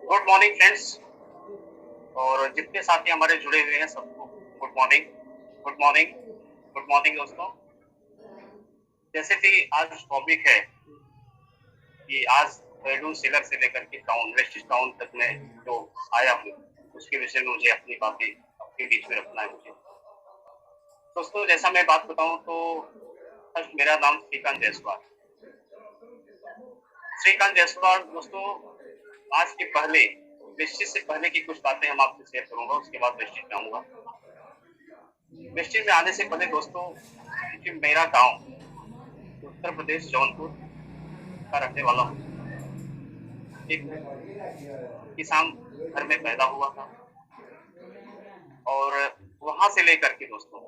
Good morning friends. और जितने साथी हमारे जुड़े हुए हैं सबको good morning. Good morning. Good morning दोस्तों। जैसे कि आज टॉपिक है कि आज बैलून सेलर से लेकर के टाउन वेस्ट टाउन तक में जो आया हूँ उसके विषय में मुझे अपनी बातें आपके बीच में रखना है मुझे। दोस्तों जैसा मैं बात बताऊं तो फर्स्ट मेरा नाम श्रीकांत जायसवाल। श्रीकांत जायसवाल दोस्तों, आज के पहले वेस्टिज से पहले की कुछ बातें हम आपसे शेयर करूंगा, उसके बाद वेस्टिज में आऊंगा। वेस्टिज में आने से पहले दोस्तों, क्योंकि मेरा गांव उत्तर प्रदेश जौनपुर का रहने वाला हूँ, एक किसान घर में पैदा हुआ था और वहां से लेकर के दोस्तों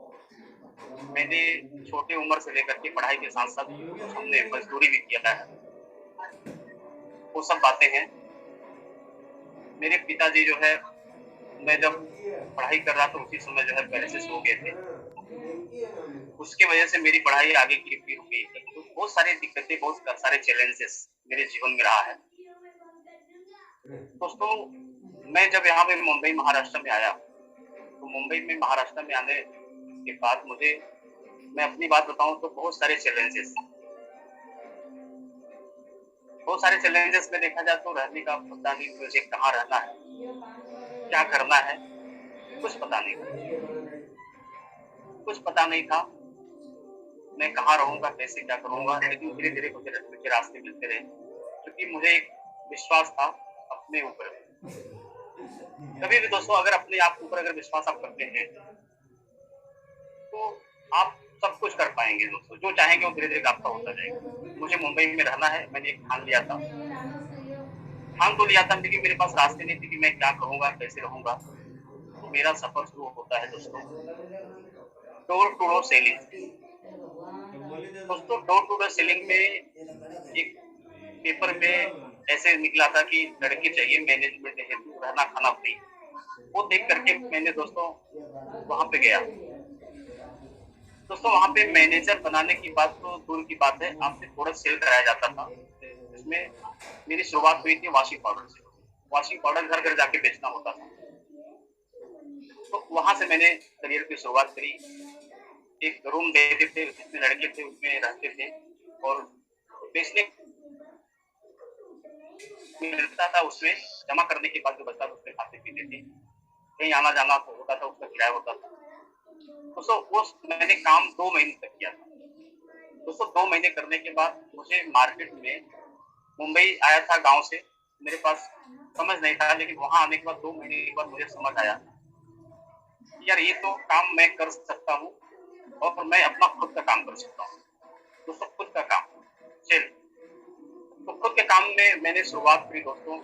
मैंने छोटी उम्र से लेकर के पढ़ाई के साथ साथ हमने मजदूरी भी किया है। वो सब बातें हैं। मेरे पिताजी जो है, मैं जब पढ़ाई कर रहा था उसी समय जो है पैरालिसिस हो गए थे। उसके वजह से मेरी पढ़ाई आगे की भी रुक गई थी। तो बहुत सारी दिक्कतें, बहुत सारे चैलेंजेस मेरे जीवन में रहा है दोस्तों। मैं जब यहाँ पे मुंबई महाराष्ट्र में आया तो मुंबई में महाराष्ट्र में आने के बाद मुझे, मैं अपनी बात बताऊं तो बहुत सारे चैलेंजेस में देखा जाए तो रहने का पता नहीं, मुझे कहाँ रहना है, क्या करना है, कुछ पता नहीं था। कुछ पता नहीं था मैं कहाँ रहूंगा, कैसे क्या करूंगा। लेकिन धीरे धीरे मुझे रास्ते मिलते रहे, क्योंकि मुझे एक विश्वास था अपने ऊपर। कभी भी दोस्तों अगर अपने आप के ऊपर अगर विश्वास आप करते हैं तो आप सब कुछ कर पाएंगे दोस्तों। जो चाहेंगे वो धीरे धीरे आपका होता जाएगा। मुझे मुंबई में रहना है, मैंने एक ठान लिया था। ठान तो लिया था लेकिन मेरे पास रास्ते नहीं थे कि मैं क्या करूंगा, कैसे रहूंगा। तो मेरा सफर शुरू होता है दोस्तों डोर टू डोर सेलिंग से। दोस्तों डोर टू डोर सेलिंग में एक पेपर में ऐसे निकला था कि लड़की चाहिए मैनेजमेंट हेतु, रहना खाना फ्री। वो देख करके मैंने दोस्तों वहां पे गया। दोस्तों वहां पे मैनेजर बनाने की बात तो दूर की बात है, आपसे प्रोडक्ट सेल कराया जाता था। इसमें मेरी शुरुआत हुई थी वॉशिंग पाउडर से। वॉशिंग पाउडर घर घर जाके बेचना होता था। तो वहां से मैंने करियर की शुरुआत करी। एक रूम देते थे, जितने लड़के थे उसमें रहते थे और बेचने मिलता था। उसमें जमा करने के बाद जो बचता था उसमें खाते पीते थे। कहीं आना जाना होता था, उसका किराया होता था। दोस्तों वो मैंने काम 2 महीने तक किया था। दोस्तों 2 महीने करने के बाद मुझे मार्केट में, मुंबई आया था गांव से, मेरे पास समझ नहीं था। लेकिन वहां आने के बाद 2 महीने के बाद मुझे समझ आया यार ये तो काम मैं कर सकता हूँ और मैं अपना खुद का काम कर सकता हूँ। दोस्तों खुद का काम चल, तो खुद के काम में मैंने शुरुआत करी दोस्तों।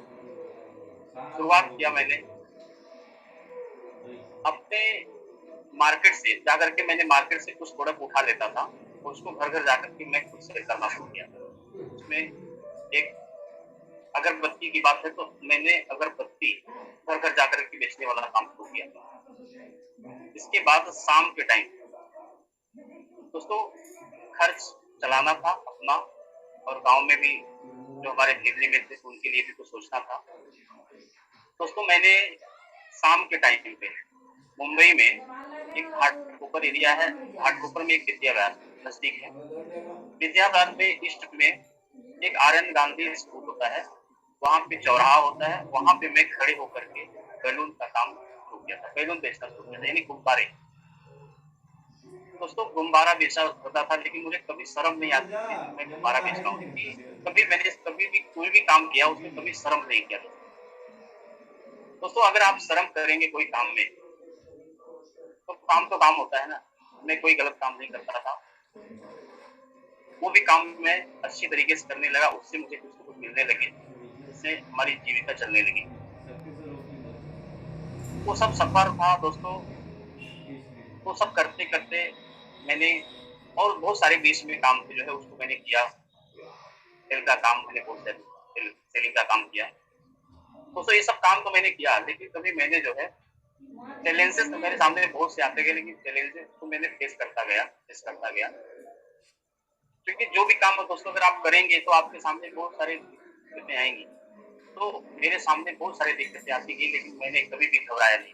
शुरुआत किया मैंने अपने मार्केट से जाकर के। मैंने मार्केट से कुछ प्रोडक्ट उठा लेता था और उसको घर घर जाकर के मैं खुद सेल करना शुरू किया। उसमें एक अगरबत्ती की बात है तो मैंने अगरबत्ती घर घर जाकर के बेचने वाला काम शुरू किया। इसके बाद शाम के टाइम दोस्तों खर्च चलाना था अपना, और गांव में भी जो हमारे फैमिली में थे उनके लिए भी कुछ सोचना था। दोस्तों मैंने शाम के टाइम पे मुंबई में एक घाटकोपर एरिया है, घाटकोपर में एक विद्यावार नजदीक है। विद्यावार में ईस्ट में एक आर्यन गांधी स्कूल होता है, वहां पे चौराहा होता है। वहां पे मैं खड़े होकर के बैलून का काम शुरू किया था, बैलून बेचना शुरू किया था, यानी गुब्बारे। दोस्तों गुब्बारा बेचा होता था, लेकिन मुझे कभी शर्म नहीं आती थी कि मैं गुब्बारा बेच रहा हूँ। कभी भी कोई भी काम किया उसमें कभी शर्म नहीं किया। दोस्तों अगर आप शर्म करेंगे कोई काम में तो काम तो काम होता है ना। मैं कोई गलत काम नहीं करता था, वो भी काम मैं अच्छी तरीके से करने लगा। उससे मुझे कुछ कुछ मिलने लगे, जिससे हमारी जीविका चलने लगी। वो सब सफर था दोस्तों। वो सब करते करते मैंने और बहुत सारे बीच में काम जो है उसको मैंने किया। सेल का काम मैंने बहुत सेलिंग का काम किया। दोस्तों ये सब काम तो मैंने किया, लेकिन कभी मैंने जो है चैलेंजेस तो मेरे सामने बहुत से आते गए, लेकिन चैलेंजेस को मैंने फेस करता गया। क्योंकि जो भी काम हो दोस्तों अगर आप करेंगे तो आपके सामने बहुत सारी दिक्कतें आएंगी। तो मेरे सामने बहुत सारी दिक्कतें आती गई, लेकिन मैंने कभी भी घबराया नहीं।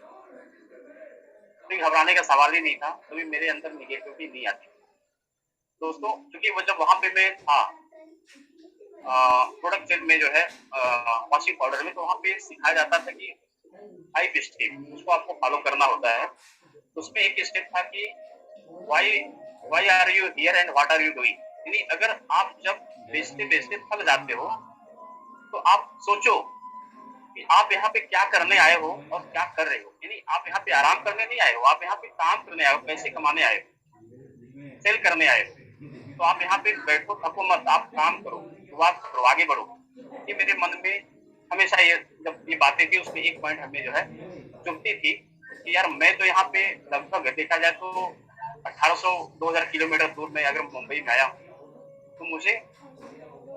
क्योंकि घबराने का सवाल ही नहीं था, कभी मेरे अंदर नेगेटिविटी नहीं आती। दोस्तों, क्योंकि वो जब वहाँ पे मैं था प्रोडक्ट सेल में जो है वॉशिंग पाउडर में, तो वहाँ पे सिखाया जाता था कि 5 स्टेप उसको आपको फॉलो करना होता है। उसमें एक स्टेप था कि why why are you here and what are you doing? यानी अगर आप जब बेचते-बेचते थक जाते हो, तो आप सोचो कि आप यहाँ पे क्या करने आए हो और क्या कर रहे हो? यानी आप यहाँ पे आराम करने नहीं आए हो, आप यहाँ पे काम करने आए हो, पैसे कमाने आए हो, सेल करने आए हो। तो आप यहाँ पे बैठो, थको मत, आप काम करो, शुरुआत करो, आगे बढ़ो। ये मेरे मन में हमेशा ये जब ये बातें थी, उसमें एक पॉइंट हमें जो है चुभती थी कि यार मैं तो यहाँ पे लगभग देखा जाए तो 1800-2000 किलोमीटर दूर मैं अगर मुंबई में आया हूँ, तो मुझे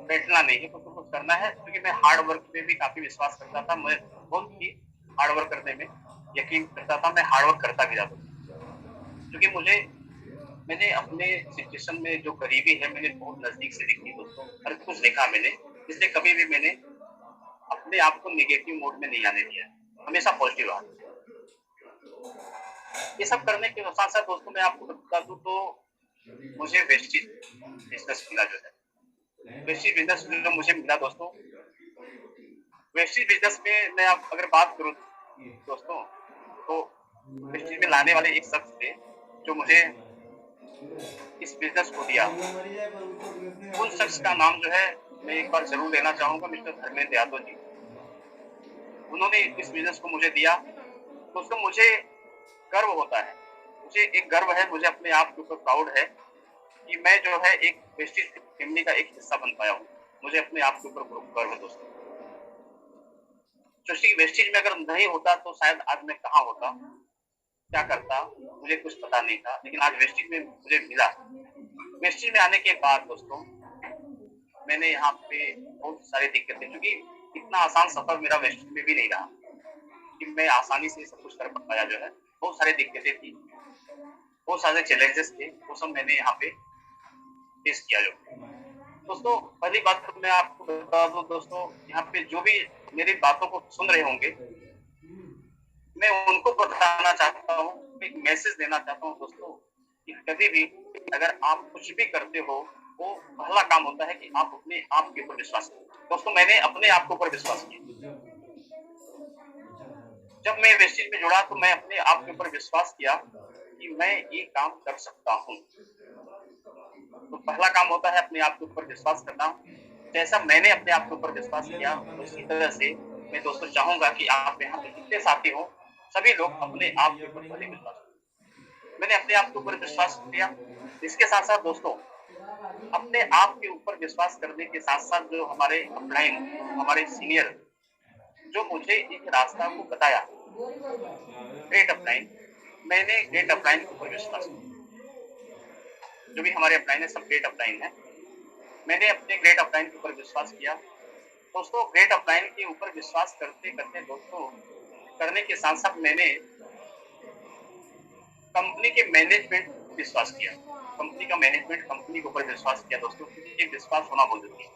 बैठना नहीं है, तो कुछ करना है, क्योंकि मैं हार्ड वर्क पे भी काफ़ी विश्वास करता था। मैं बहुत ही हार्ड वर्क करने में यकीन करता था, मैं हार्ड वर्क करता भी जाता था। क्योंकि मैंने अपने सिचुएशन में जो गरीबी है, मैंने बहुत नज़दीक से देखी दोस्तों, हर कुछ देखा मैंने, इसलिए कभी भी मैंने अपने आप को नेगेटिव मोड में नहीं आने दिया है, हमेशा पॉजिटिव रहा। ये सब करने के साथ-साथ दोस्तों मैं आपको बता दूँ तो मुझे वेस्टेज बिज़नेस मिला जो है। वेस्टेज बिज़नेस जो मुझे मिला दोस्तों, वेस्टेज बिज़नेस में मैं आप अगर बात करूँ दोस्तों, तो वेस्टेज में लाने वाले एक शख्स थे, जो मुझे इस बिज़नेस को दिया। उन शख्स का नाम जो है, मैं एक बार ज़रूर लेना चाहूँगा, मिस्टर धर्मेंद्र यादव जी। उन्होंने इस बिज़नेस को मुझे दिया, दोस्तों मुझे गर्व होता है। मुझे एक गर्व है, मुझे अपने आप के ऊपर प्राउड है कि मैं जो है एक वेस्टेज फैमिली का एक हिस्सा बन पाया हूँ। मुझे अपने आप के ऊपर गर्व है दोस्तों। क्योंकि वेस्टेज में अगर नहीं होता तो शायद आज मैं कहाँ होता, क्या करता, मुझे कुछ पता नहीं था। लेकिन आज वेस्टेज में मुझे मिला। वेस्टेज में आने के बाद दोस्तों, मैंने यहाँ पे बहुत सारी दिक्कतें, क्योंकि इतना आसान सफ़र मेरा वेस्टेज में भी नहीं रहा कि मैं आसानी से सब कुछ कर पाया जो है। बहुत सारी दिक्कतें थी, बहुत सारे चैलेंजेस थे, वो सब मैंने यहाँ पे फेस किया जो। दोस्तों, पहली बात तो मैं आपको बता दूँ दोस्तों, यहाँ पे जो भी मेरी बातों को सुन रहे होंगे, मैं उनको बताना चाहता हूँ, एक मैसेज देना चाहता हूँ दोस्तों, कि कभी भी अगर आप कुछ भी करते हो, वो पहला काम होता है कि आप अपने आप के ऊपर विश्वास करो। दोस्तों, मैंने अपने आप के ऊपर विश्वास किया। जब मैं वेस्टेज में जुड़ा तो मैं अपने आप के ऊपर विश्वास किया कि मैं ये काम कर सकता हूँ। तो पहला काम होता है अपने आप के ऊपर विश्वास करना। जैसा मैंने अपने आप के ऊपर विश्वास किया, उसी तरह से मैं दोस्तों चाहूँगा कि आप यहाँ पे जितने साथी हो, सभी लोग अपने आप के ऊपर पहले विश्वास करें। मैंने अपने आप के ऊपर विश्वास किया। इसके साथ-साथ दोस्तों, अपने आप के ऊपर विश्वास करने के साथ-साथ जो हमारे अपलाइन, हमारे सीनियर, जो मुझे एक रास्ता को बताया, ग्रेट अपलाइन, मैंने ग्रेट अपलाइन के ऊपर विश्वास किया। जो भी हमारे अपलाइन है, सब ग्रेट अपलाइन है। मैंने अपने ग्रेट अपलाइन के ऊपर विश्वास किया। दोस्तों, ग्रेट अपलाइन के ऊपर विश्वास करते-करते दोस्तों, करने के साथ-साथ मैंने कंपनी के मैनेजमेंट पे विश्वास किया। कंपनी का मैनेजमेंट, कंपनी के ऊपर विश्वास किया दोस्तों, क्योंकि ये विश्वास होना बहुत ज़रूरी है।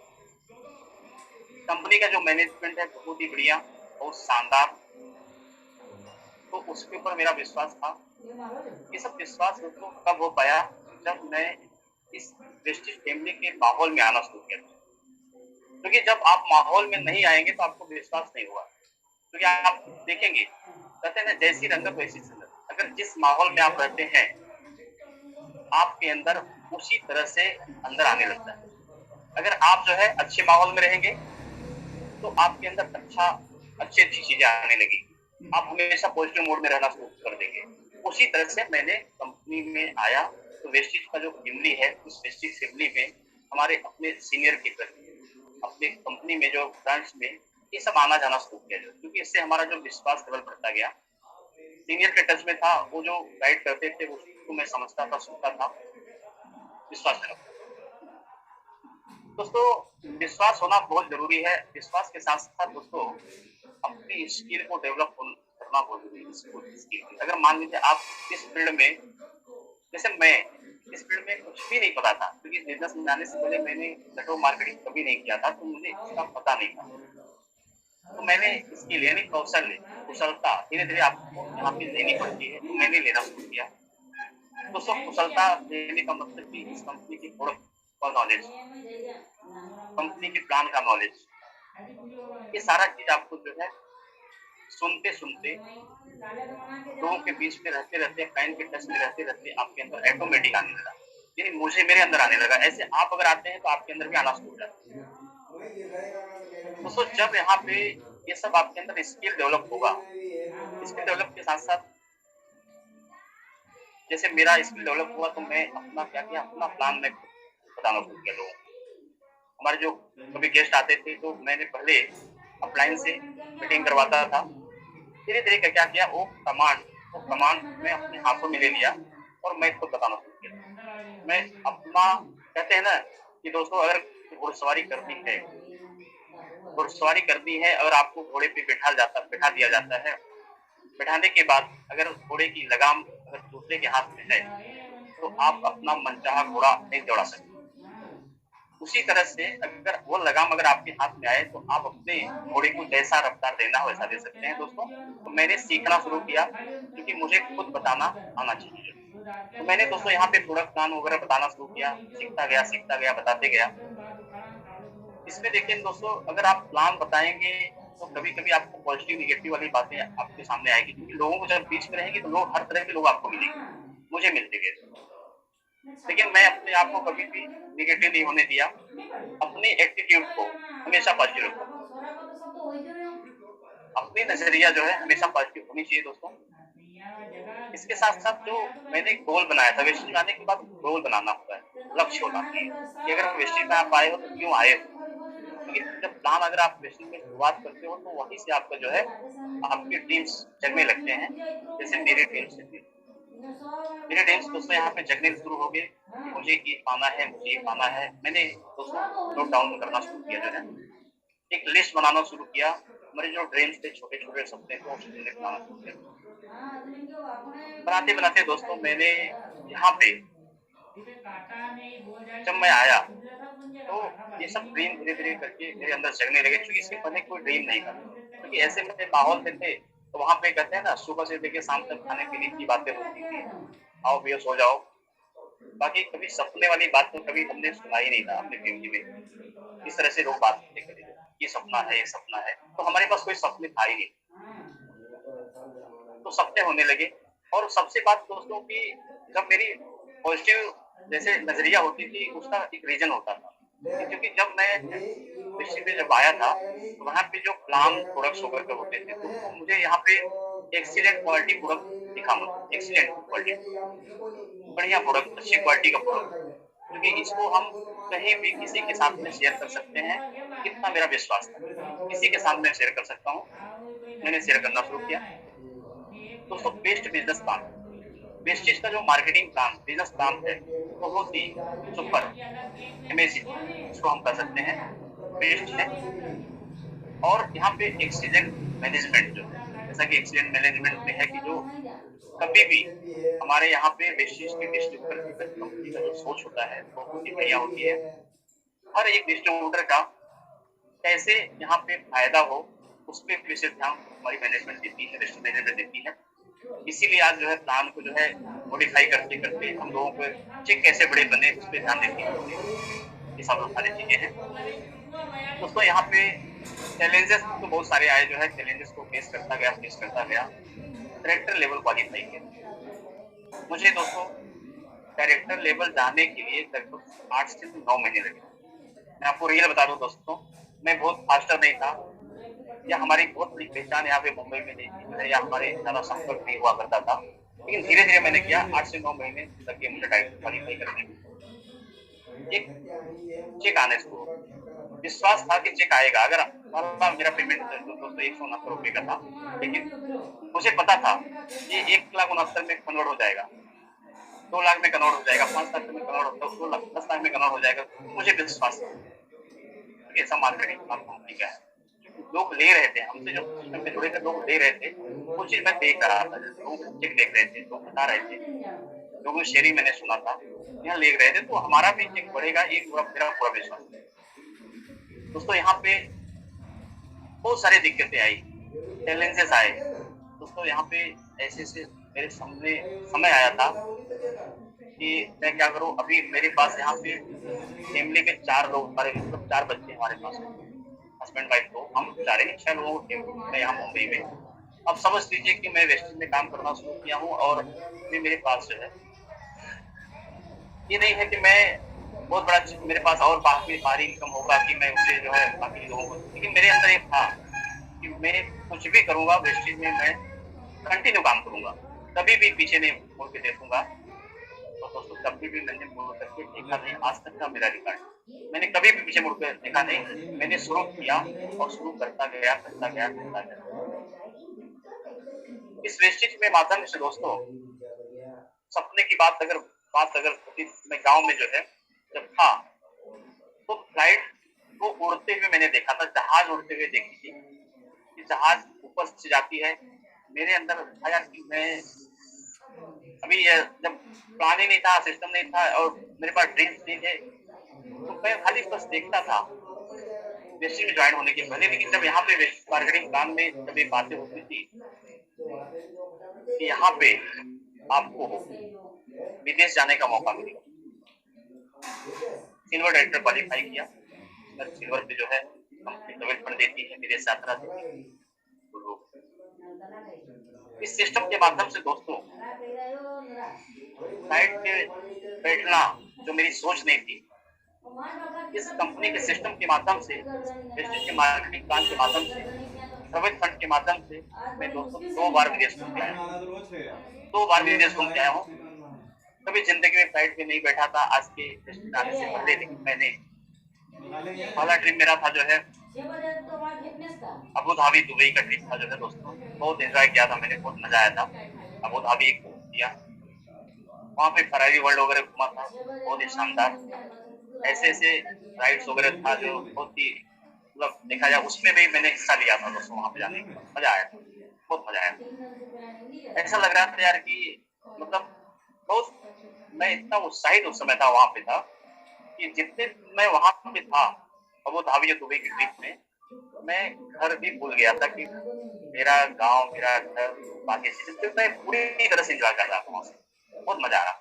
कंपनी का जो मैनेजमेंट है बहुत ही बढ़िया, बहुत शानदार, तो उसके ऊपर मेरा विश्वास था। ये सब विश्वास दोस्तों कब हो पाया, जब मैं इस प्रेस्टीज फैमिली के माहौल में आना शुरू किया। क्योंकि जब आप माहौल में नहीं आएँगे तो आपको विश्वास नहीं होगा। क्योंकि आप देखेंगे, कहते हैं ना, जैसी रंगत वैसी संगत। अगर जिस माहौल में आप रहते हैं, आपके अंदर उसी तरह से अंदर आने लगता है। अगर आप जो है अच्छे माहौल में रहेंगे, तो आपके अंदर अच्छी-अच्छी चीज़ें आने लगेगी। आप हमेशा पॉजिटिव मोड में रहना शुरू कर देंगे। उसी तरह से मैंने कंपनी में आया, तो वेस्टीज का जो फैमिली है, उस वेस्टीज फैमिली में हमारे अपने सीनियर के प्रति, अपने कंपनी में जो ब्रांच में, ये सब आना-जाना शुरू किया जो, क्योंकि इससे हमारा जो विश्वास लेवल बढ़ता गया। सीनियर के टच में था, वो जो गाइड करते थे, उसको मैं समझता था, सुनता था, विश्वास रखता था। दोस्तों, विश्वास होना बहुत ज़रूरी है। विश्वास के साथ-साथ दोस्तों, अपनी स्किल को डेवलप करना बहुत ज़रूरी है। स्किल अगर मान लीजिए आप इस फील्ड में, जैसे मैं इस फील्ड में कुछ भी नहीं पता था, क्योंकि बिज़नेस में जाने से पहले मैंने नेटवर्क मार्केटिंग कभी नहीं किया था, तो मुझे इसका पता नहीं था। तो मैंने स्किल यानी कौशल्य कुशलता धीरे धीरे आपको यहाँ पे लेनी पड़ती है, तो मैंने लेना शुरू किया। दोस्तों कुशलता लेने का मतलब कि इस कंपनी की प्रोडक्ट का नॉलेज, कंपनी की प्लान का नॉलेज, ये सारा चीज आपको जो है सुनते सुनते लोगों के बीच में रहते रहते फैन के टच में रहते रहते आपके अंदर ऑटोमेटिक आने लगा, यानी मुझे मेरे अंदर आने लगा। ऐसे आप अगर आते हैं तो आपके अंदर भी आना शुरू हो जाता है। दोस्तों जब यहाँ पे ये सब आपके अंदर स्किल डेवलप होगा, स्किल डेवलप के साथ साथ जैसे मेरा स्किल डेवलप हुआ तो मैं अपना क्या किया, अपना प्लान मैं बताना शुरू किया लोगों को। हमारे जो कभी गेस्ट आते थे तो मैंने पहले अपलाइन से मीटिंग करवाता था। धीरे धीरे क्या किया, वो कमांड मैं अपने हाथों में ले लिया और मैं खुद बताना शुरू किया। मैं अपना कहते हैं ना कि दोस्तों अगर घुड़सवारी करनी है, अगर आपको घोड़े पे बैठा दिया जाता है, बैठाने के बाद अगर घोड़े की लगाम अगर दूसरे के हाथ में है तो आप अपना मनचाहा घोड़ा नहीं दौड़ा सकते। उसी तरह से अगर वो लगाम अगर आपके हाथ में आए तो आप अपने घोड़े को जैसा रफ्तार देना वैसा दे सकते हैं। दोस्तों तो मैंने सीखना शुरू किया क्योंकि मुझे खुद बताना आना चाहिए। तो मैंने दोस्तों यहाँ पे प्रोडक्ट प्लान वगैरह बताना शुरू किया, सीखता गया बताते गया। इसमें देखिए दोस्तों अगर आप प्लान बताएंगे तो कभी कभी आपको पॉजिटिव निगेटिव वाली बातें आपके सामने आएगी, क्योंकि लोगों को जब बीच में रहेंगे तो लोग हर तरह के लोग आपको मिलेंगे, मुझे मिलते गए। लेकिन मैं अपने आप को कभी भी निगेटिव नहीं होने दिया, अपने एटीट्यूड को हमेशा पॉजिटिव रखा। अपनी नजरिया जो है हमेशा पॉजिटिव होनी चाहिए दोस्तों। इसके साथ साथ जो मैंने गोल बनाया था, वेस्टिज में आने के बाद गोल बनाना होता है, लक्ष्य होना चाहिए कि अगर वेस्टिज में आप आए हो तो क्यों आए हो। क्योंकि जब प्लान अगर आप वेस्टिज में शुरुआत करते हो तो वहीं से आपका जो है आपके ड्रीम्स जगने लगते हैं। जैसे मेरे ड्रीम्स दोस्तों यहाँ पे जगने शुरू हो गए कि मुझे ये पाना है। मैंने दोस्तों नोट डाउन करना शुरू किया, जो है एक लिस्ट बनाना शुरू किया। मेरे जो ड्रीम्स थे, छोटे छोटे सपने थे, उस मैंने बनाना शुरू किया। बनाते बनाते दोस्तों मैंने यहाँ पे जब मैं आया तो ये सब ड्रीम धीरे धीरे करके मेरे अंदर जगने लगे, क्योंकि इसके पहले कोई ड्रीम नहीं था। क्योंकि ऐसे में माहौल में थे तो वहां पे कहते हैं ना, सुबह से लेके शाम तक खाने पीने की बातें होती थी, आओ पियो सो जाओ। बाकी कभी सपने वाली बात तो कभी हमने सुना ही नहीं था अपनी जिंदगी में। इस तरह से लोग बात करते थे, ये सपना है, तो हमारे पास कोई सपने था ही नहीं। तो सपने होने लगे। और सबसे बात दोस्तों की जब मेरी पॉजिटिव जैसे नजरिया होती थी उसका एक रीजन होता था, क्योंकि जब मैं कृषि में जब आया था तो वहाँ पे जो प्लान प्रोडक्ट्स वगैरह होते थे तो मुझे यहाँ पे एक्सीलेंट क्वालिटी प्रोडक्ट दिखा, मुझे एक्सीलेंट क्वालिटी, बढ़िया प्रोडक्ट, अच्छी क्वालिटी का प्रोडक्ट, क्योंकि इसको हम कहीं भी किसी के साथ में शेयर कर सकते हैं। इतना मेरा विश्वास था, किसी के साथ में शेयर कर सकता हूँ। मैंने शेयर करना शुरू किया। दोस्तों बेस्ट बिजनेस प्लान, वेस्टेज का जो मार्केटिंग प्लान बिजनेस प्लान है बहुत ही सुपर अमेजिंग, इसको हम कर सकते हैं, बेस्ट है। और यहाँ पे एक्सीलेंट मैनेजमेंट जो है, जैसा कि एक्सीलेंट मैनेजमेंट में है कि जो कभी भी हमारे यहाँ पे वेस्टेज के डिस्ट्रीब्यूटर की कंपनी का जो सोच होता है बहुत ही बढ़िया होती है। हर एक डिस्ट्रीब्यूटर का कैसे यहाँ पे फायदा हो उस पर विशेष ध्यान हमारी मैनेजमेंट देती है, वेस्टेज मैनेजमेंट देती है। इसीलिए आज जो है प्लान को जो है मॉडिफाई करते करते हम लोगों को चेक कैसे बड़े बने उस पर ध्यान देती है। ये सब सारी चीजें हैं दोस्तों। यहाँ पे चैलेंजेस तो बहुत सारे आए, जो है चैलेंजेस को फेस करता गया। डायरेक्टर लेवल क्वालिफाई किया मुझे दोस्तों। डायरेक्टर लेवल जाने के लिए लगभग 8 से 9 महीने लगे। मैं आपको रियल बता दूं दोस्तों, मैं बहुत फास्टर नहीं था, या हमारी बहुत बड़ी पहचान यहाँ पे मुंबई में नहीं थी, या हमारे ज्यादा संपर्क नहीं हुआ करता था। लेकिन धीरे धीरे मैंने किया, 8 से 9 महीने लगे मुझे डायरेक्टर क्वालिफाई करने में। एक चेक आने शुरू, विश्वास था कि चेक आएगा। अगर मेरा पेमेंट दोस्तों 169 रुपए का था, लेकिन मुझे पता था कि 1,69,000 में कन्वर्ट हो जाएगा, 2 लाख में कन्वर्ट हो जाएगा, 5 लाख में कन्वर्ट हो, 10 लाख में कन्वर्ट हो जाएगा। मुझे विश्वास था ऐसा मार्केटिंग कंपनी का है, लोग ले रहे थे हमसे, जो सिस्टम में जुड़े थे लोग ले रहे थे। वो चीज मैं देख रहा था, लोग चेक देख रहे थे, लोग बता रहे थे, लोगों की शेयरिंग मैंने सुना था, यहाँ ले रहे थे, तो हमारा भी चेक बढ़ेगा, एक मेरा पूरा विश्वास है दोस्तों। यहाँ पे बहुत सारी दिक्कतें आई, चैलेंजेस आए दोस्तों। यहाँ पे ऐसे ऐसे मेरे सामने समय आया था कि मैं क्या करूं। अभी मेरे पास यहाँ पे फैमिली के 4 लोग, हमारे मतलब 4 बच्चे हमारे पास हैं, हस्बैंड वाइफ को, हम 4 ही 6 लोगों की टीम है यहाँ मुंबई में। अब समझ लीजिए कि मैं वेस्टिज में काम करना शुरू किया हूँ और अभी मेरे पास जो है, ये नहीं है कि मैं बहुत बड़ा मेरे पास और बाकी बाहरी इनकम होगा कि मैं उसे जो है बाकी लोगों को, लेकिन मेरे अंदर एक था कि मैं कुछ भी करूंगा वेस्टिज में, मैं कंटिन्यू काम करूंगा, कभी भी पीछे नहीं मुड़ के देखूंगा। तो दोस्तों कभी भी मैंने मुड़ करके देखा नहीं, आज तक का मेरा रिकॉर्ड, मैंने कभी भी पीछे मुड़ कर देखा नहीं। मैंने शुरू किया और शुरू करता गया करता गया करता गया। इस वेस्टेज में माध्यम से दोस्तों, सपने की बात अगर होती, मैं गांव में जो है जब था तो फ्लाइट को उड़ते हुए मैंने देखा था, जहाज उड़ते हुए देखी थी कि जहाज ऊपर से जाती है। मेरे अंदर था यार कि मैं अभी जब प्लान ही नहीं था, सिस्टम नहीं था और मेरे पास ड्रीम्स नहीं थे, तो मैं खाली बस देखता था वेस्टिज में ज्वाइन होने के पहले। लेकिन जब यहाँ पे मार्केटिंग काम में जब ये बातें होती थी कि यहाँ पे आपको विदेश जाने का मौका मिलेगा, सिल्वर डायरेक्टर क्वालिफाई किया, सिल्वर पे जो है कंपनी पेमेंट फंड देती है, विदेश यात्रा देती है। तो इस सिस्टम के माध्यम से दोस्तों फ्लाइट पे बैठना जो मेरी सोच नहीं थी, इस कंपनी के सिस्टम के माध्यम से, वेस्टेज के मार्केटिंग प्लान के माध्यम से, प्रॉविडेंट फंड के माध्यम से मैं दोस्तों 2 बार विदेश घूम के आया, 2 बार विदेश घूम के आया हूँ। कभी जिंदगी में फ्लाइट पे नहीं बैठा था आज के वेस्टेज आने से पहले, लेकिन मैंने पहला ट्रिप मेरा था जो है अबू धाबी दुबई का ट्रिप था जो है दोस्तों। बहुत एंजॉय किया था मैंने, बहुत मजा आया था। अबू धाबी किया, वहाँ पे फरारी वर्ल्ड वगैरह घुमा था, बहुत ही शानदार। ऐसे ऐसे राइड्स वगैरह था जो बहुत ही मतलब देखा जाए उसमें भी मैंने हिस्सा लिया था दोस्तों। वहाँ पे जाने के बाद मजा आया, बहुत मजा आया। ऐसा लग रहा था यार कि मतलब बहुत, मैं इतना उत्साहित उस समय था, वहाँ पे था कि जितने मैं वहाँ पे था अबू धाबी या दुबई की ट्रिप में, मैं घर भी भूल गया था कि मेरा गांव, मेरा घर, बाकी चीजें, तो मैं पूरी तरह से एंजॉय कर रहा था वहाँ से, बहुत मजा आ रहा।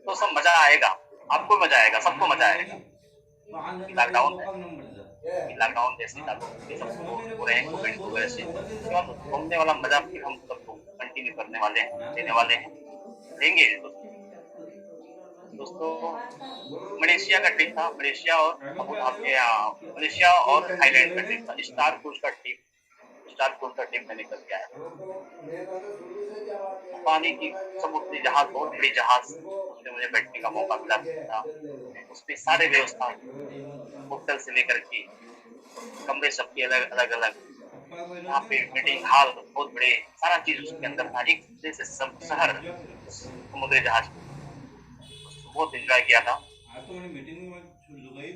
तो सब मजा आएगा, आपको मजा आएगा, सबको मजा आएगा। लॉकडाउन है, लॉकडाउन जैसे ये सब हो रहे हैं कोविड की वजह से, तो घूमने वाला मजा फिर हम सबको कंटिन्यू करने वाले हैं, देने वाले हैं, देंगे दोस्तों। मलेशिया का ट्रिप था, मलेशिया और अबू धाबी, मलेशिया और थाईलैंड का ट्रिप था, स्टार क्रूज का ट्रिप, स्टार क्रूज का ट्रिप मैंने करके आया। पानी की समुद्री जहाज, बहुत बड़ी जहाज, उसमें मुझे बैठने का मौका मिला था। उसमें सारे व्यवस्था, होटल से लेकर के कमरे सबके अलग अलग अलग, यहाँ पे मीटिंग हॉल बहुत बड़े, सारा चीज उसके अंदर था, एक जैसे सब शहर समुद्री जहाज। बहुत एंजॉय किया था।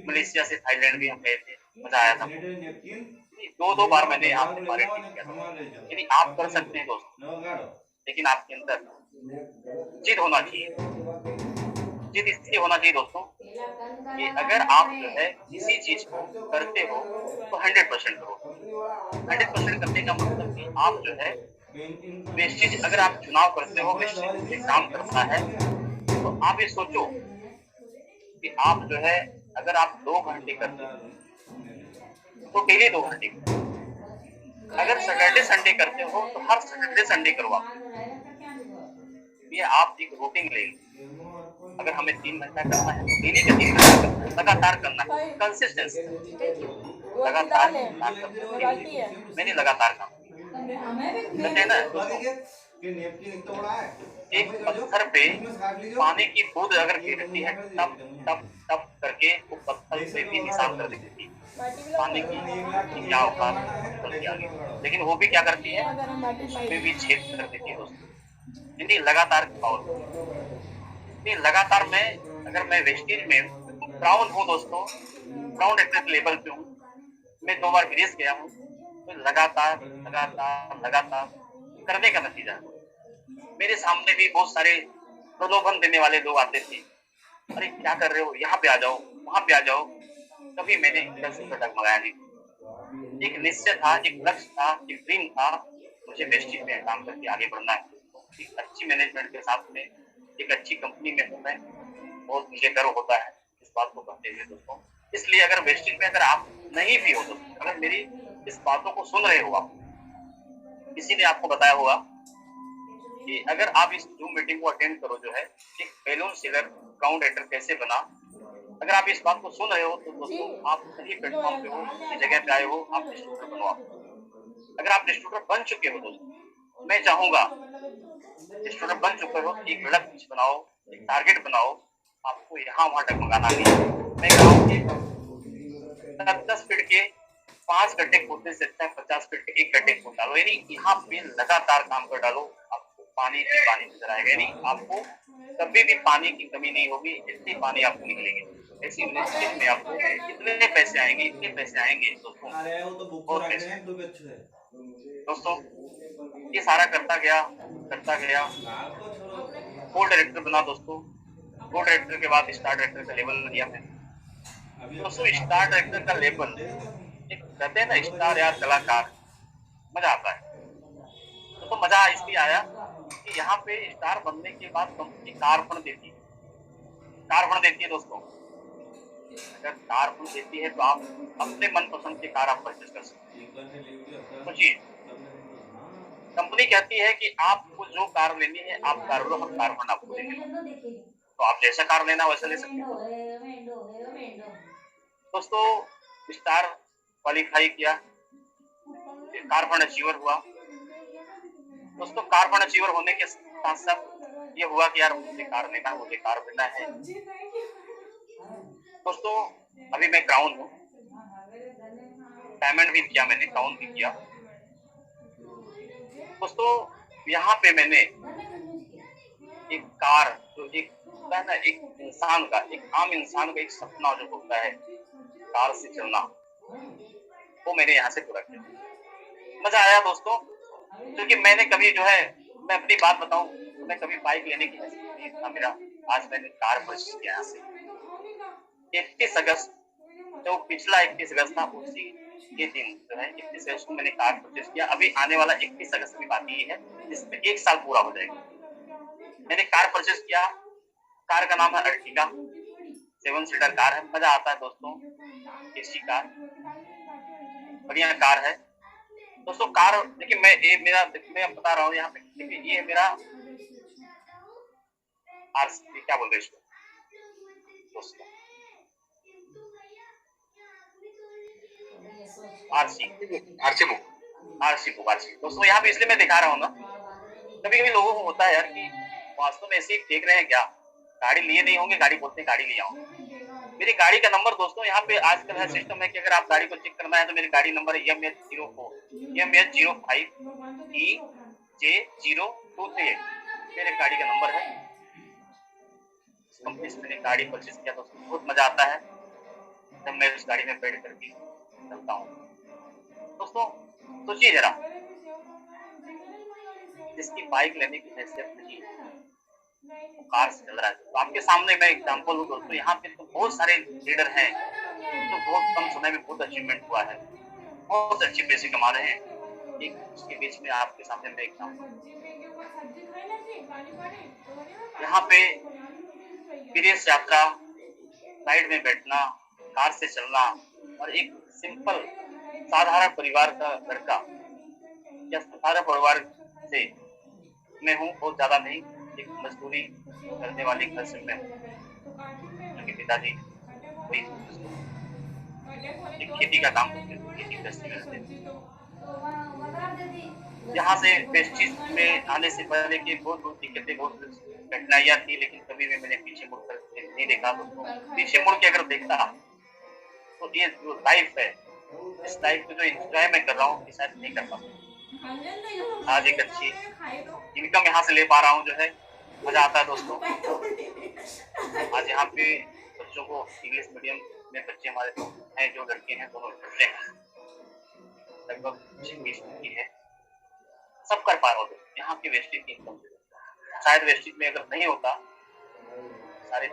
मलेशिया से थाईलैंड भी हम गए थे, मजा आया था। 2 बार मैंने यहाँ पे पर्यटन किया था। यानी आप कर सकते हैं दोस्तों, लेकिन आपके अंदर जिद होना चाहिए। जिद इसलिए होना चाहिए दोस्तों कि अगर आप जो है किसी चीज को करते हो तो 100% करो। 100% करने का मतलब कि आप जो है वेस्टेज, अगर आप चुनाव करते हो वेस्टेज में काम करना है, तो आप ये सोचो कि आप जो है अगर आप 2 घंटे करते हो तो डेली 2 घंटे करो। अगर सैटरडे संडे करते हो तो हर सैटरडे संडे करो। आप ये आप एक रूटीन ले, अगर हमें 3 घंटा करना है तो डेली का 3 घंटा करना है, लगातार करना है, कंसिस्टेंसी, लगातार काम करते हैं। मैंने लगातार काम कहते हैं ना दोस्तों, एक पत्थर पे पानी की बूंद अगर गिरती है टप टप टप करके, वो पत्थर पे भी निशान कर देती है पानी की कि क्या होगा पत्थर के आगे, लेकिन वो भी क्या करती है, उसमें भी छेद कर देती है दोस्तों। यानी लगातार पावर, नहीं लगातार मैं, अगर मैं वेस्टेज में प्राउड हूँ दोस्तों, प्राउड एक्टर लेवल पे हूँ, मैं 2 बार विदेश गया हूँ, तो लगातार लगातार लगातार करने का नतीजा है। मेरे सामने भी बहुत सारे प्रलोभन देने वाले लोग आते थे, अरे क्या कर रहे हो, यहाँ पे आ जाओ, वहां पे आ जाओ, कभी मैंने इधर से डगमगाया नहीं। एक निश्चय था, एक लक्ष्य था, एक ड्रीम था, मुझे वेस्टिज में काम करके आगे बढ़ना है। एक अच्छी मैनेजमेंट के साथ में एक अच्छी कंपनी में हूँ मैं, बहुत मुझे गर्व होता है इस बात को कहते हुए दोस्तों। इसलिए अगर वेस्टिज में अगर आप नहीं भी हो दोस्तों, अगर मेरी इस बातों को सुन रहे हो आप, किसी ने आपको बताया होगा कि अगर आप इस जूम मीटिंग को अटेंड करो जो है, एक बैलून सेलर ग्राउंड राइटर कैसे बना, अगर आप इस बात को सुन रहे हो तो दोस्तों आप सही प्लेटफॉर्म पे हो, सही जगह पे आए हो, आप डिस्ट्रीब्यूटर बनो आप। अगर आप डिस्ट्रीब्यूटर बन चुके हो दोस्तों, मैं चाहूंगा डिस्ट्रीब्यूटर बन चुके हो, एक लक्ष्य बनाओ, एक टारगेट बनाओ, आपको यहाँ वहां तक मंगाना नहीं है। मैं कह रहा हूँ कि 10 फीट के 5 गड्ढे खोदने से अच्छा है 50 फीट के 1 गड्ढे खोद डालो, यानी यहाँ पे लगातार काम कर डालो, आपको पानी ही पानी नजर आएगा, यानी आपको कभी भी पानी की कमी नहीं होगी, इतनी पानी आपको निकलेगी। ऐसी यूनिवर्सिटी में आपको इतने पैसे आएंगे दोस्तों, अरे वो तो बुक को बहुत रख पैसे रहे हैं तो आएंगे भी अच्छे है। दोस्तों। ये सारा करता गया, लाल को छोड़ो। को डायरेक्टर बना दोस्तों। को डायरेक्टर के बाद स्टार डायरेक्टर का लेवल लिया मैंने अभी अपने दोस्तों। स्टार डायरेक्टर का लेवल, दे देते हैं। एक कहते हैं ना स्टार या कलाकार, मजा आता है दोस्तों। मजा इसलिए आया कि यहाँ पे स्टार बनने के बाद कंपनी कार फंड देती है दोस्तों। अगर कार फंड देती है तो आप अपने मनपसंद की कार आप परचेज कर सकते एक बार ने लिख दिया हैं। था। सोचिए, कंपनी कहती है कि आपको जो कार लेनी है आप कार लो, हम कार फंड आपको देंगे, तो आप जैसा कार लेना वैसा ले सकते हैं दोस्तों। स्टार क्वालिफाई किया, कार फंड अचीवर हुआ दोस्तों। कार फंड अचीवर होने के साथ साथ ये हुआ कि यार मुझे कार लेना है, मुझे कार लेना है दोस्तों। अभी मैं क्राउन हूँ, डायमंड भी किया मैंने, क्राउन भी किया दोस्तों। यहाँ पे मैंने एक कार, जो एक होता है ना, एक इंसान का, एक आम इंसान का एक सपना जो होता है कार से चलना, वो मैंने यहाँ से पूरा किया। मजा आया दोस्तों, क्योंकि मैंने कभी जो है, मैं अपनी बात बताऊं तो मैं कभी बाइक लेने की हैसियत नहीं था मेरा। आज मैंने कार परचेज किया यहाँ से 31 अगस्त, जो पिछला 31 अगस्त था उसी के दिन जो है 31 अगस्त को मैंने कार परचेज किया। अभी आने वाला 31 अगस्त भी बाकी है, जिसमें 1 साल पूरा हो जाएगा। मैंने कार परचेज किया, कार का नाम है अर्टिगा, 7 सीटर कार है। मजा आता है दोस्तों, एसी कार, बढ़िया कार है दोस्तों। कार देखिए, मैं बता रहा हूँ यहाँ पे, देखिए ये मेरा आरसी, क्या बोलते हैं इसको दोस्तों, आरसी आरसी दोस्तों। यहाँ पे इसलिए मैं दिखा रहा हूँ ना, कभी कभी लोगों को होता है यार कि वास्तव में ऐसे ही देख रहे हैं क्या, गाड़ी लिए नहीं होंगे, गाड़ी बोलते हैं गाड़ी ले आओ। मेरी गाड़ी का नंबर दोस्तों, यहाँ पे आजकल है सिस्टम है कि अगर आप गाड़ी को चेक करना है तो मेरी गाड़ी नंबर है EMH05EJ0238, मेरे गाड़ी का नंबर है। इस कंपनी से मैंने गाड़ी परचेज किया दोस्तों। बहुत मजा आता है जब मैं उस गाड़ी में बैठ करके चलता हूँ दोस्तों। सोचिए जरा, जिसकी बाइक लेने की हैसियत नहीं है वो कार से चल रहा है, तो आपके सामने मैं एग्जांपल हूँ दोस्तों। यहाँ पे तो बहुत सारे लीडर हैं तो बहुत कम समय में बहुत अचीवमेंट हुआ है, बहुत अच्छे पैसे कमा रहे हैं। एक उसके बीच में आपके सामने मैं एग्जांपल, यहाँ पे विदेश यात्रा, फ्लाइट में बैठना, कार से चलना, और एक सिंपल साधारण परिवार का लड़का या साधारण परिवार से मैं हूँ, बहुत ज्यादा नहीं, एक मजदूरी करने वाले घर से मैं हूँ, क्योंकि पिताजी वही एक खेती का काम करते थे, खेती गृहस्थी में रहते थे। यहाँ से वेस्टिज में आने से पहले की बहुत बहुत दिक्कतें, बहुत कठिनाइयाँ थी, लेकिन कभी भी मैंने पीछे मुड़ कर नहीं देखा दोस्तों। पीछे मुड़ के अगर देखता तो ये जो लाइफ है, इस लाइफ को जो एंजॉय मैं कर रहा हूँ शायद नहीं कर पाता। आज एक अच्छी इनकम यहाँ से ले पा रहा हूँ जो है, मजा आता है दोस्तों। आज यहाँ पे बच्चों को इंग्लिश मीडियम में बच्चे हमारे हैं, जो लड़के हैं दोनों बच्चे हैं, लगभग 20 की है, सब कर पा रहा हूँ यहाँ की वेस्टिज की इनकम से। शायद वेस्टिज में अगर नहीं होता सारे,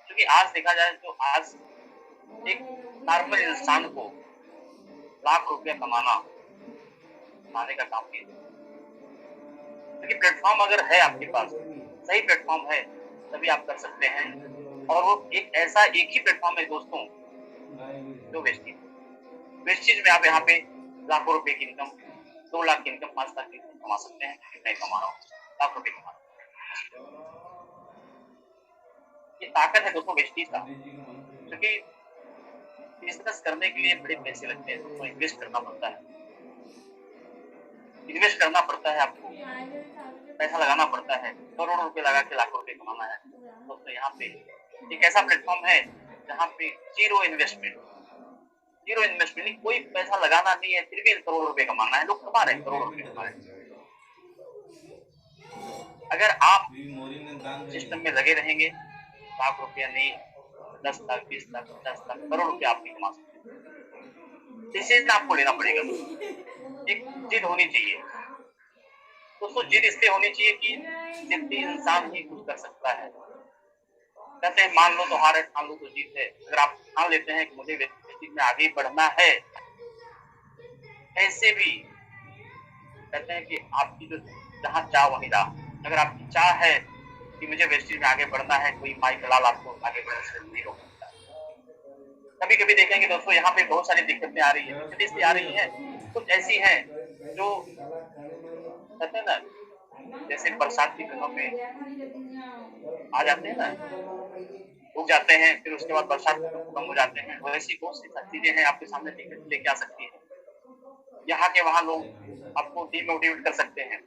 क्योंकि आज देखा जाए तो आज एक नॉर्मल इंसान को लाख रुपया कमाने का काम कीजिए। क्योंकि प्लेटफॉर्म अगर है आपके पास, सही प्लेटफॉर्म है, तभी आप कर सकते हैं। और वो एक ही प्लेटफॉर्म है दोस्तों, जो वेस्टेज में आप यहाँ पे लाखों रुपए की इनकम, 2 लाख की इनकम, 5 लाख की इनकम कमा सकते हैं। कितना कमा रहा हूँ, लाख रुपए कमा रहा हूँ। ये ताकत है दोस्तों वेस्टेज का। क्योंकि बिजनेस करने के लिए बड़े पैसे लगते हैं दोस्तों, इन्वेस्ट करना पड़ता है। इन्वेस्ट करना पड़ता है, आपको पैसा लगाना पड़ता है। करोड़ों रुपए लगा के लाखों रुपए कमाना है दोस्तों। यहाँ पे एक ऐसा प्लेटफॉर्म है जहाँ पे जीरो इन्वेस्टमेंट, कोई पैसा लगाना नहीं है, फिर भी करोड़ रुपए कमाना है। लोग कमा रहे हैं, करोड़ रुपए कमा रहे हैं। अगर आप सिस्टम में लगे रहेंगे, लाख रुपया नहीं, 10 लाख, 20 लाख, 50 लाख, करोड़ रुपया आप नहीं कमा सकते। डिसीजन आपको लेना पड़ेगा। एक जिद होनी चाहिए दोस्तों। जिद इसलिए होनी चाहिए कि जिद्दी इंसान ही कुछ कर सकता है। कहते हैं मान लो तो हार है, ठान लो तो जीत है। अगर आप ठान लेते हैं कि मुझे व्यक्ति में आगे बढ़ना है, ऐसे भी कहते हैं कि आपकी जो जहाँ चाह वहीं राह। अगर आपकी चाह है कि मुझे वेस्टेज में आगे बढ़ना है, कोई माई दलाल आपको आगे बढ़ने से नहीं रोक सकता। कभी कभी देखेंगे दोस्तों, यहाँ पे बहुत सारी दिक्कतें आ रही है। दिक्कतें इसलिए आ रही है, कुछ ऐसी हैं जो कहते हैं ना, जैसे बरसात के दिनों में आ जाते हैं ना, उग जाते हैं, फिर उसके बाद बरसात खत्म हो जाते हैं। वैसी बहुत सी चीजें हैं आपके सामने लेके आ सकती है। यहाँ के वहाँ लोग आपको डिमोटिवेट कर सकते हैं।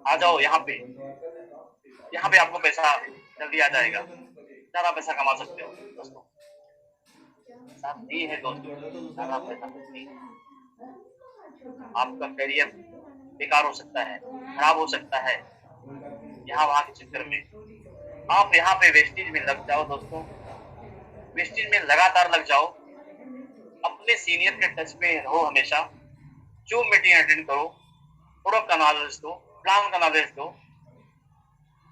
आ जाओ यहाँ पे आपको पैसा जल्दी आ जाएगा, ज्यादा पैसा कमा सकते हो दोस्तों। साथ नहीं है दोस्तों, ज्यादा पैसा नहीं। आपका करियर बेकार हो सकता है, खराब हो सकता है यहाँ वहाँ के चक्कर में। आप यहाँ पे वेस्टेज में लग जाओ दोस्तों, वेस्टेज में लगातार लग जाओ। अपने सीनियर के टच में रहो हमेशा। जो मीटिंग अटेंड करो, प्रोडक्ट का नॉलेज दो, प्लान का नॉलेज दो।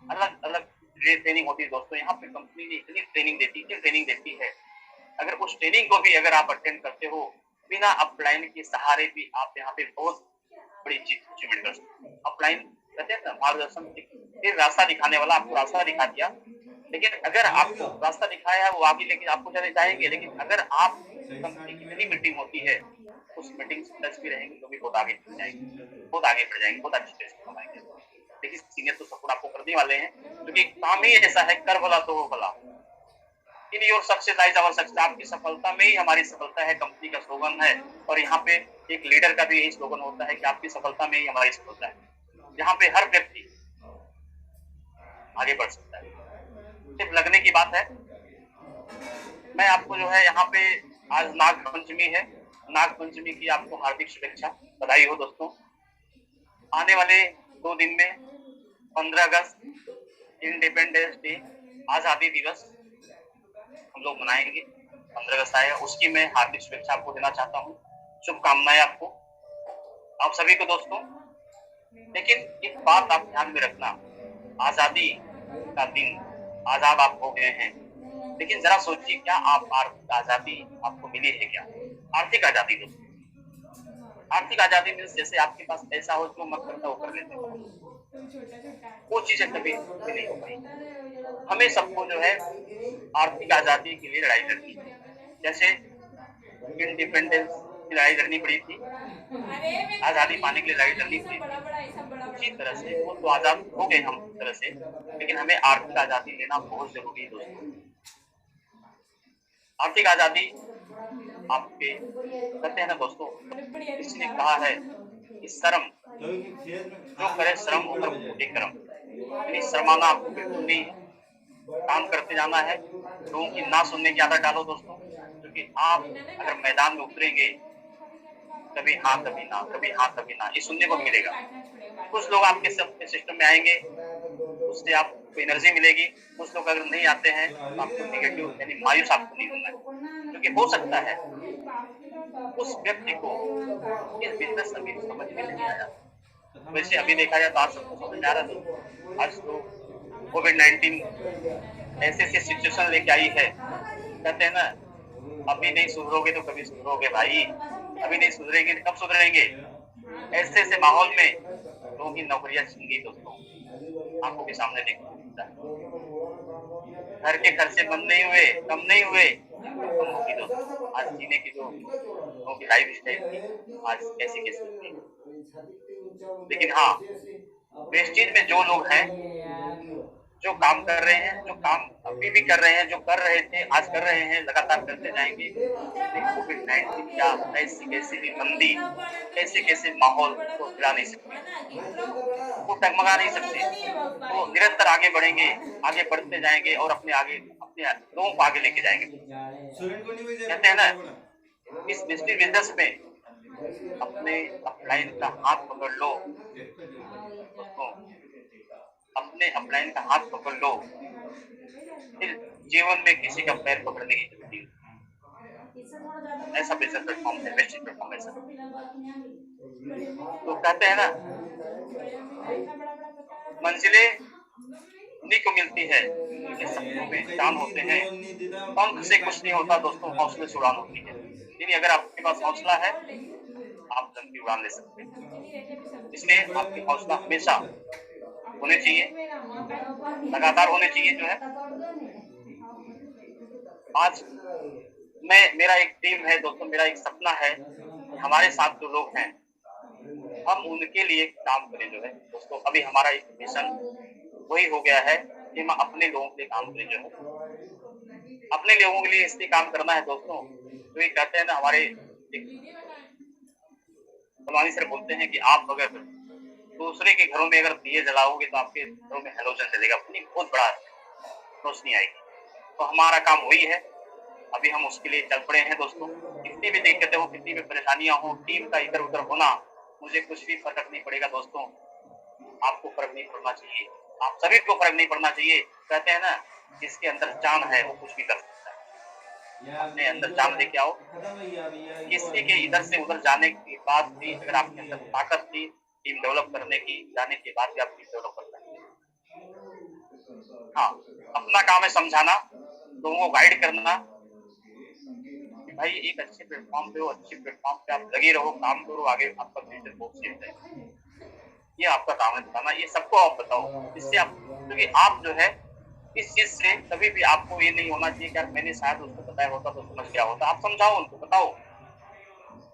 अलग अलग ट्रेनिंग होती है दोस्तों। यहाँ पे कंपनी ने इतनी ट्रेनिंग देती है। अगर उस ट्रेनिंग को भी अगर आप अटेंड करते हो बिना अपलाइन के सहारे भी, आप यहाँ पे बहुत बड़ी चीज अचीवमेंट कर सकते हो। अपलाइन कहते हैं ना, मार्गदर्शन, फिर रास्ता दिखाने वाला आपको रास्ता दिखा दिया। लेकिन अगर आपको रास्ता दिखाया है, वो आगे लेके आपको चले जाएंगे। लेकिन अगर आप कंपनी की जितनी मीटिंग होती है, उस मीटिंग से टच भी रहेंगे तो भी बहुत आगे बढ़ जाएंगे, बहुत अच्छे पैसे कमाएंगे। देखिए सीनियर तो सपोर्ट आपको करने वाले हैं, क्योंकि काम ही ऐसा है, कर भला तो हो भला। In your success lies our success. आपकी सफलता में ही हमारी सफलता है, कंपनी का स्लोगन है। और यहाँ पे एक लीडर का भी यही स्लोगन होता है कि आपकी सफलता में ही हमारी सफलता है। यहाँ पे हर व्यक्ति आगे बढ़ सकता है, सिर्फ लगने की बात है। मैं आपको जो है यहाँ पे, आज नाग पंचमी है, नाग पंचमी की आपको हार्दिक शुभेच्छा, बधाई हो दोस्तों। आने वाले 2 दिन में 15 अगस्त इंडिपेंडेंस डे, आजादी दिवस हम लोग मनाएंगे। 15 अगस्त आएगा, उसकी मैं हार्दिक शुभेच्छा आपको देना चाहता हूँ, शुभकामनाएं आपको, आप सभी को दोस्तों। लेकिन एक बात आप ध्यान में रखना, आजादी का दिन, आजाद आप हो गए हैं, लेकिन जरा सोचिए क्या आप आजादी आपको मिली है क्या? आर्थिक आजादी दोस्तों। आर्थिक आजादी मीन्स जैसे आपके पास पैसा हो, जो मन करता है वो कर लेते हो, वो चीजें कभी नहीं हो पाई। हमें सबको जो है आर्थिक आजादी के लिए लड़ाई लड़नी है। जैसे इंडिपेंडेंस की लड़ाई लड़नी पड़ी थी, आजादी पाने के लिए लड़ाई लड़नी पड़ी थी, उसी तरह से वो तो आजाद हो गए हम तरह से, लेकिन हमें आर्थिक आजादी लेना बहुत जरूरी है दोस्तों। आर्थिक आजादी आपके कहते हैं ना दोस्तों, किसी ने कहा है कि शर्म जो करे श्रम होकर फूटे कर्म, यानी शर्माना आपको बिल्कुल नहीं है। काम करते जाना है, लोगों की ना सुनने की आदत डालो दोस्तों। क्योंकि आप अगर मैदान में उतरेंगे, कभी हाँ कभी ना, कभी हाँ कभी ना, ये सुनने को मिलेगा। कुछ लोग आपके सिस्टम में आएंगे, उससे आपको एनर्जी मिलेगी। कुछ लोग अगर नहीं आते हैं तो आपको निगेटिव यानी मायूस आपको नहीं होना है। क्योंकि हो सकता है उस व्यक्ति को इस बिजनेस अभी समझ में नहीं आया। वैसे अभी देखा जाए तो आज सबको समझ आ रहा है। आज तो कोविड-19 ऐसे सिचुएशन लेके आई है, कहते हैं ना, अभी नहीं सुधरोगे तो कभी सुधरोगे भाई। अभी नहीं सुधरेंगे तो कब सुधरेंगे? ऐसे ऐसे माहौल में लोगों की नौकरियां छिन गई दोस्तों, आंखों के सामने देखने को मिलता है। घर के खर्चे बंद नहीं हुए, कम नहीं हुए, कम होगी दोस्तों। आज जीने की जो लोगों की लाइफ स्टाइल थी, आज कैसी कैसी हो गई। लेकिन हाँ, वेस्टेज में जो लोग हैं, जो काम कर रहे हैं, जो काम अभी भी कर रहे हैं, जो कर रहे थे, आज कर रहे हैं, लगातार करते जाएंगे। कोविड-19 क्या कैसी-कैसी भी मंदी, कैसे-कैसे माहौल को हिला नहीं सकते, वो डगमगा नहीं सकते। वो निरंतर आगे बढ़ेंगे, आगे बढ़ते जाएँगे और अपने लोगों को आगे लेके जाएँगे। स्टूडेंट को नहीं भेजा कहते हैं ना, बड़ा इस मिस्ट्री बिज़नेस में अपने अपलाइन का हाथ पकड़ लो दोस्तों, अपने अपलाइन का हाथ पकड़ लो, फिर जीवन में किसी का पैर पकड़ने की ज़रूरत नहीं। ऐसा बिज़नेस प्लेटफ़ॉर्म है, वेस्टेज प्लेटफ़ॉर्म ऐसा। तो कहते हैं ना, मंजिलें उन्हीं को मिलती है जिनके सपनों में जान होते हैं। पंख से कुछ नहीं होता दोस्तों, हौसले से उड़ान होती है। यानी अगर आपके पास हौसला है, आप लंबी उड़ान ले सकते हैं। इसलिए आपकी हौसला हमेशा होनी चाहिए, लगातार होनी चाहिए जो है। आज मेरा एक टीम है दोस्तों, मेरा एक सपना है कि हमारे साथ जो लोग हैं, हम उनके लिए काम करें जो है दोस्तों। अभी हमारा एक मिशन वही हो गया है कि हम अपने लोगों के लिए काम करें जो है। अपने लोगों के लिए इसलिए काम करना है दोस्तों, तो ये कहते हैं ना, हमारे एक भगवानी सर बोलते हैं कि आप अगर दूसरे के घरों में अगर दिए जलाओगे तो आपके घरों में हैलोजन जलेगा, अपनी बहुत बड़ा रोशनी आएगी। तो हमारा काम वही है, अभी हम उसके लिए चल पड़े हैं दोस्तों। कितनी भी दिक्कतें हो, कितनी भी परेशानियां हो, टीम का इधर उधर होना, मुझे कुछ भी फर्क नहीं पड़ेगा दोस्तों। आपको फर्क नहीं पड़ना चाहिए, आप सभी को फर्क नहीं पड़ना चाहिए। कहते हैं ना, जिसके अंदर जान है वो कुछ भी कर सकता है। अपने अंदर जान लेके आओ। किसी के इधर से उधर जाने के बाद भी अगर आपके अंदर ताकत थी टीम डेवलप करने की, जाने के बाद भी आप टीम डेवलप कर सकते हैं। हाँ, अपना काम है समझाना, लोगों को गाइड करना कि भाई एक अच्छे प्लेटफॉर्म पे हो, अच्छे प्लेटफॉर्म पे आप लगे रहो, काम करो, आगे आपका फ्यूचर बहुत सेफ है। ये आपका काम है बताना, ये सबको आप बताओ। इससे आप, क्योंकि आप जो है इस चीज से कभी भी आपको ये नहीं होना चाहिए कि यार मैंने शायद उसको बताया होता तो समझ गया होता। आप समझाओ, उनको बताओ,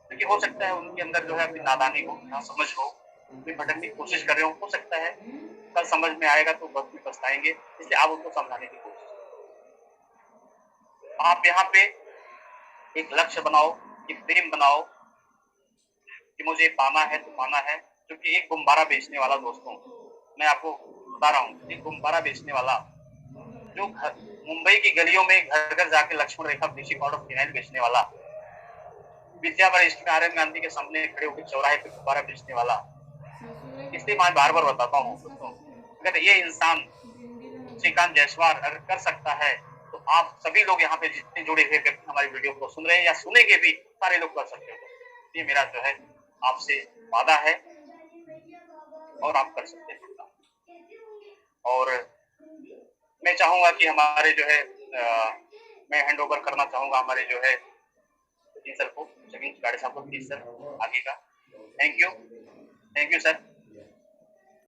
क्योंकि हो सकता है उनके अंदर जो है अभी नादानी हो, ना समझ हो, वे भटकने की कोशिश कर रहे हो सकता है कल समझ में आएगा तो वक्त में पछताएंगे। इसलिए आप उनको समझाने की कोशिश करो। आप यहाँ पे एक लक्ष्य बनाओ, एक ड्रीम बनाओ कि मुझे पाना है तो पाना है। क्योंकि एक गुब्बारा बेचने वाला दोस्तों, मैं आपको बता रहा हूँ, एक गुब्बारा बेचने वाला जो मुंबई की गलियों में घर घर जाके लक्ष्मण रेखा ब्लीचिंग पाउडर फिनाइल बेचने वाला, विद्यापीठ स्थित आर्यन गांधी के सामने खड़े होकर चौराहे पे गुब्बारा बेचने वाला, इसलिए मैं बार बार बताता हूँ दोस्तों, अगर ये इंसान श्रीकांत जायसवाल अगर कर सकता है तो आप सभी लोग यहाँ पे जितने जुड़े हुए व्यक्ति हमारी वीडियो को सुन रहे हैं या सुनेंगे भी, सारे लोग कर सकते हो। ये मेरा जो है आपसे वादा है और आप कर सकते हैं। और मैं चाहूंगा कि हमारे जो है मैं हैंड ओवर करना चाहूंगा हमारे जो है सर को, जमीन गाड़ी साहब को, प्लीज सर आगे का। Thank you sir.